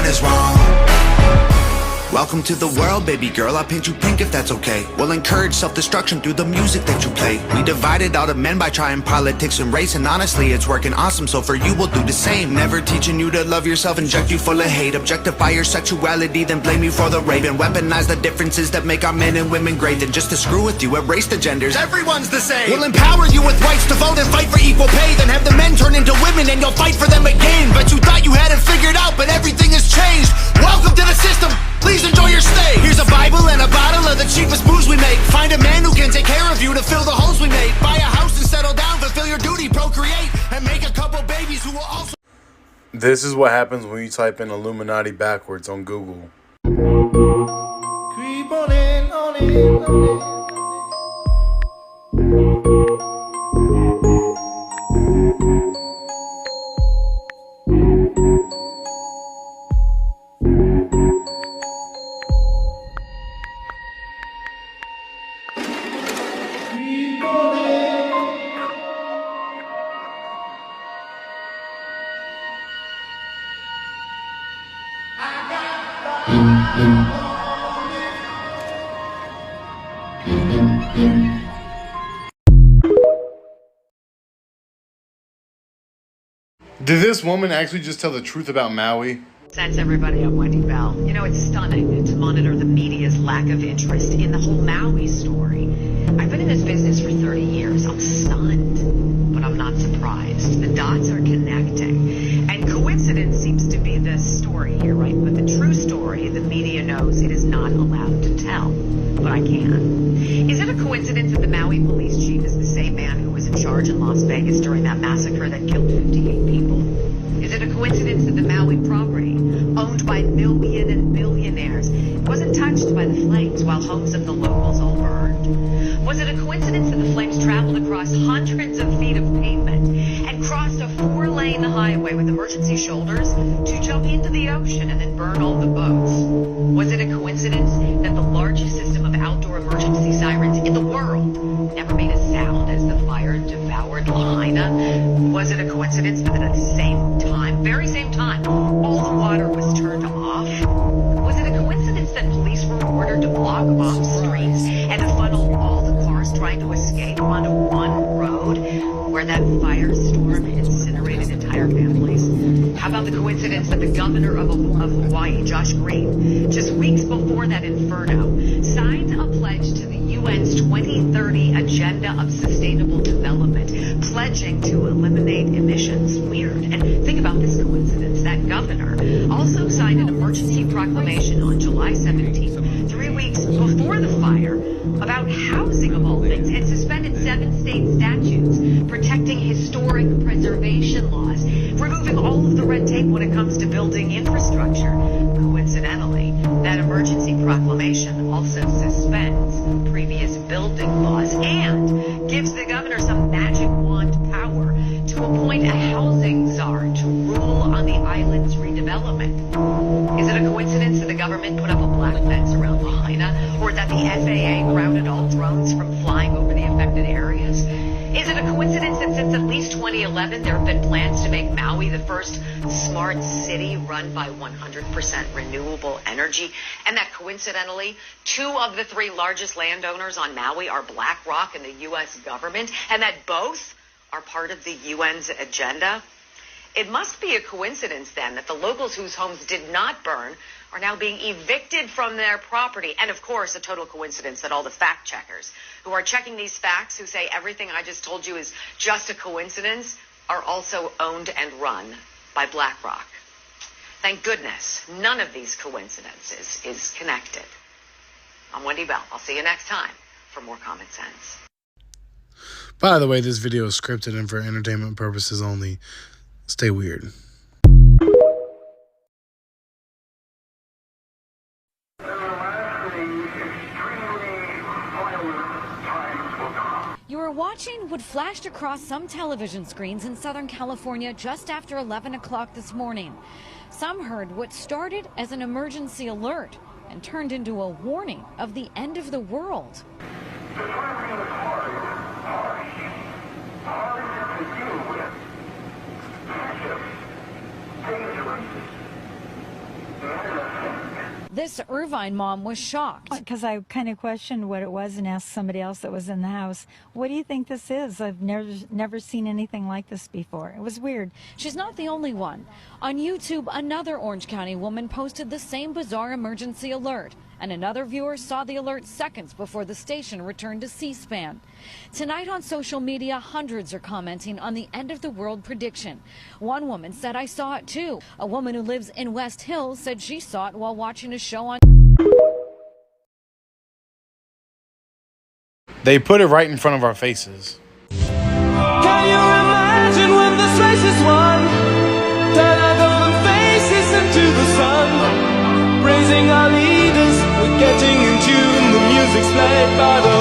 is wrong. Welcome to the world, baby girl, I'll paint you pink if that's okay. We'll encourage self-destruction through the music that you play. We divided all the men by trying politics and race, and honestly, it's working awesome, so for you, we'll do the same. Never teaching you to love yourself, inject you full of hate. Objectify your sexuality, then blame you for the rape. And weaponize the differences that make our men and women great. Then just to screw with you, erase the genders, everyone's the same. We'll empower you with rights to vote and fight for equal pay. Then have the men turn into women and you'll fight for them again. But you thought you had it figured out, but everything has changed. Welcome to the system. Please enjoy your stay. Here's a Bible and a bottle of the cheapest booze we make. Find a man who can take care of you to fill the holes we made. Buy a house and settle down, fulfill your duty, procreate, and make a couple babies who will also... This is what happens when you type in Illuminati backwards on Google. Creep on in, on in, on in. Did this woman actually just tell the truth about Maui? That's everybody. I'm Wendy Bell. You know, it's stunning to monitor the media's lack of interest in the whole Maui story. I've been in this business for 30 years. I'm stunned, but I'm not surprised. The dots are connecting. And coincidence seems to be the story here, right? But the true story, the media knows it is not allowed to tell. But I can. Is it a coincidence that the Maui police chief is the same man who was in charge in Las Vegas during that massacre that killed 58 people? Is it a coincidence that the Maui property, owned by million and billionaires, wasn't touched by the flames while homes of the locals all burned? Was it a coincidence that the flames traveled across hundreds of feet of pavement and crossed a 4-lane highway with emergency shoulders to jump into the ocean and then burn all the boats? Was it a coincidence that the largest system of outdoor emergency sirens in the world never made a sound as the fire devoured Lahaina? Was it a coincidence that at the same time, very same time, all the water was turned off? Was it a coincidence that police were ordered to block off streets and to funnel all the cars trying to escape onto one road where that firestorm incinerated entire families? How about the coincidence that the governor of Hawaii, Josh Green, just weeks before that inferno, signed a pledge to the UN's 2030 Agenda of Sustainable Development, pledging to eliminate emissions? Weird. And think about this coincidence. That governor also signed an emergency proclamation on July 17th, 3 weeks before the fire, about housing of all things, and suspended 7 state statutes protecting historic preservation laws, removing all of the red tape when it comes to building infrastructure. Coincidentally, that emergency proclamation also suspends previous building laws and gives the governor some magic wand power to appoint a housing czar to rule on the island's redevelopment. Is it a coincidence that the government put up a black fence around Lahaina, or that the FAA grounded all drones from flying over the affected areas? Is it a coincidence that since at least 2011 there have been plans to make Maui the first smart city run by 100% renewable energy, and that coincidentally 2 of the 3 largest landowners on Maui are BlackRock and the U.S. government, and that both are part of the UN's agenda? It must be a coincidence then that the locals whose homes did not burn are now being evicted from their property. And of course, a total coincidence that all the fact checkers who are checking these facts, who say everything I just told you is just a coincidence, are also owned and run by BlackRock. Thank goodness none of these coincidences is connected. I'm Wendy Bell. I'll see you next time for more common sense. By the way, this video is scripted and for entertainment purposes only. Stay weird. You are watching what flashed across some television screens in Southern California just after 11 o'clock this morning. Some heard what started as an emergency alert and turned into a warning of the end of the world. This Irvine mom was shocked. Because I kind of questioned what it was and asked somebody else that was in the house, what do you think this is? I've never seen anything like this before. It was weird. She's not the only one. On YouTube, another Orange County woman posted the same bizarre emergency alert, and another viewer saw the alert seconds before the station returned to C-SPAN. Tonight on social media, hundreds are commenting on the end of the world prediction. One woman said, "I saw it too." A woman who lives in West Hills said she saw it while watching a show on. They put it right in front of our faces. Can you imagine when this race is won? Turn our golden faces into the sun, praising our leaders, we're getting in tune. The music's played by the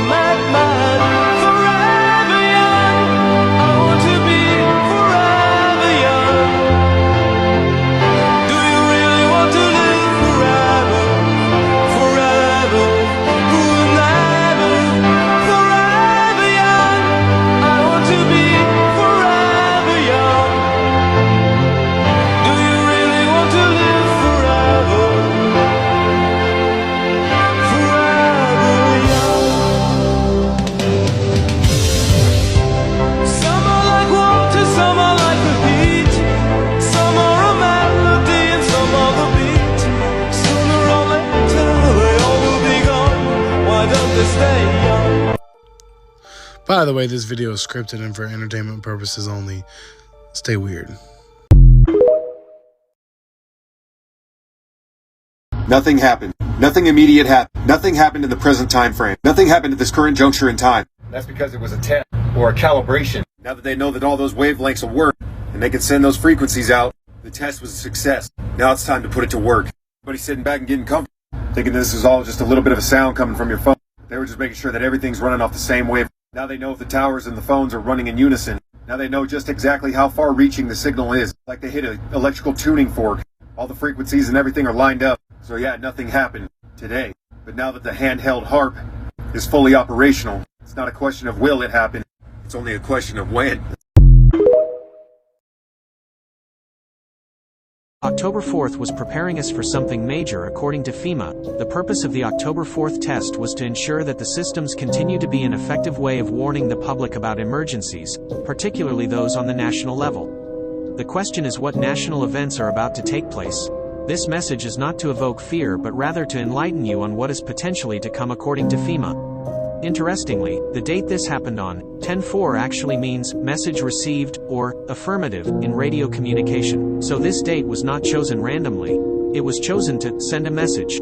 madman. Forever young, I want to be forever young. Do you really want to live forever? Forever, who will never? Forever young, I want to be forever young. Do you really want to live forever? Forever young. Some are like water, some are like the heat. Some are a melody and some are the beat. Sooner or later they all will be gone. Why don't they stay young? By the way, this video is scripted and for entertainment purposes only. Stay weird. Nothing happened. Nothing immediate happened. Nothing happened in the present time frame. Nothing happened at this current juncture in time. That's because it was a test or a calibration. Now that they know that all those wavelengths will work and they can send those frequencies out, the test was a success. Now it's time to put it to work. Everybody's sitting back and getting comfortable, thinking this is all just a little bit of a sound coming from your phone. They were just making sure that everything's running off the same wave. Now they know if the towers and the phones are running in unison. Now they know just exactly how far reaching the signal is. Like they hit an electrical tuning fork. All the frequencies and everything are lined up. So yeah, nothing happened today. But now that the handheld harp is fully operational, it's not a question of will it happen. It's only a question of when. October 4th was preparing us for something major according to FEMA. The purpose of the October 4th test was to ensure that the systems continue to be an effective way of warning the public about emergencies, particularly those on the national level. The question is what national events are about to take place. This message is not to evoke fear but rather to enlighten you on what is potentially to come according to FEMA. Interestingly, the date this happened on, 10/4, actually means message received or affirmative in radio communication. So this date was not chosen randomly. It was chosen to send a message.